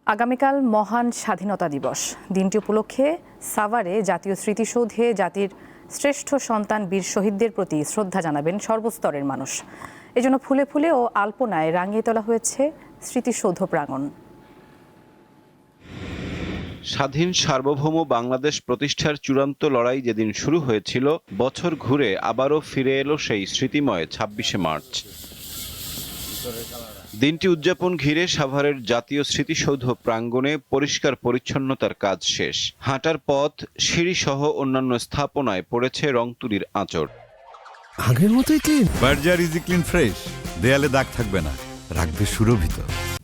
আগামীকাল মহান স্বাধীনতা দিবস। দিনটি উপলক্ষে সাভারে জাতীয় স্মৃতিসৌধে জাতির শ্রেষ্ঠ সন্তান বীর শহীদদের প্রতি শ্রদ্ধা জানাবেন সর্বস্তরের মানুষ। এজন্য ফুলে ফুলে ও আলপনায় রাঙিয়ে তোলা হয়েছে স্মৃতিসৌধ প্রাঙ্গণ। স্বাধীন সার্বভৌম বাংলাদেশ প্রতিষ্ঠার চূড়ান্ত লড়াই যেদিন শুরু হয়েছিল, বছর ঘুরে আবারও ফিরে এলো সেই স্মৃতিময় ২৬শে মার্চ। দিনটি উদযাপন ঘিরে সাভারের জাতীয় স্মৃতিসৌধ প্রাঙ্গণে পরিষ্কার পরিচ্ছন্নতার কাজ শেষ। হাঁটার পথ, সিঁড়িসহ অন্যান্য স্থাপনায় পড়েছে রং তুলির আঁচড়। আগের মতোই clean. Berger easy clean fresh, দেয়ালে দাগ থাকবে না, রাখবে সুরভিত।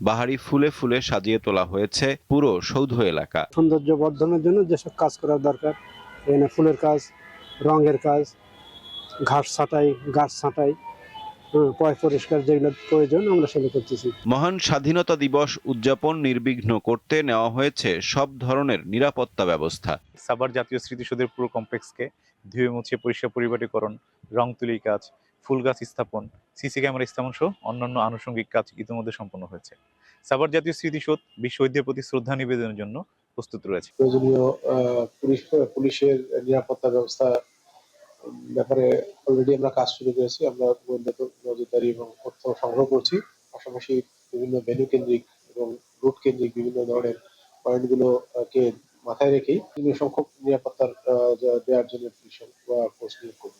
বাহারি ফুলে ফুলে সাজিয়ে তোলা হয়েছে পুরো সৌধ এলাকা। সৌন্দর্য বর্ধনের জন্য যেসব কাজ করা দরকার, এখানে ফুলের কাজ, রঙের কাজ, ঘাস ছাঁটাই, পরিষ্কার যেগুলো প্রয়োজন আমরা সেগুলো করতেছি। মহান স্বাধীনতা দিবস উদযাপন নির্বিঘ্ন করতে নেওয়া হয়েছে সব ধরনের নিরাপত্তা ব্যবস্থা। সাভার জাতীয় স্মৃতিসৌধের পুরো কমপ্লেক্সকে ধুয়ে মুছে পরিষ্কার পরিপাটিকরণ, রং তুলি কাজ, ফুল গাছ স্থাপন, সিসি ক্যামেরা স্থাপন সহ অন্যান্য আনুষঙ্গিক কাজ ইতিমধ্যে সম্পন্ন হয়েছে। সাভার জাতীয় স্মৃতিসৌধ বীর শহীদদের প্রতি শ্রদ্ধা নিবেদনের জন্য প্রস্তুত রয়েছে। প্রয়োজনীয় পুলিশের নিরাপত্তা ব্যবস্থা ব্যাপারে অলরেডি আমরা কাজ শুরু করেছি। আমরা গোয়েন্দা নজরদারি এবং তথ্য সংগ্রহ করছি। পাশাপাশি বিভিন্ন ভেন্যু কেন্দ্রিক এবং রুট কেন্দ্রিক বিভিন্ন ধরনের পয়েন্টগুলোকে মাথায় রেখেই সংখ্যক নিরাপত্তার দেওয়ার জন্য পুলিশ বা ফোর্স নিয়োগ করব।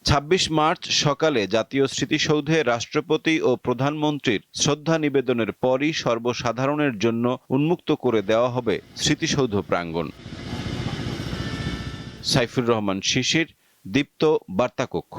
২৬ মার্চ সকালে জাতীয় স্মৃতিসৌধে রাষ্ট্রপতি ও প্রধানমন্ত্রীর শ্রদ্ধা নিবেদনের পরই সর্বসাধারণের জন্য উন্মুক্ত করে দেওয়া হবে স্মৃতিসৌধ প্রাঙ্গণ। সাইফুর রহমান শিশির, দীপ্ত বার্তা কক্ষ।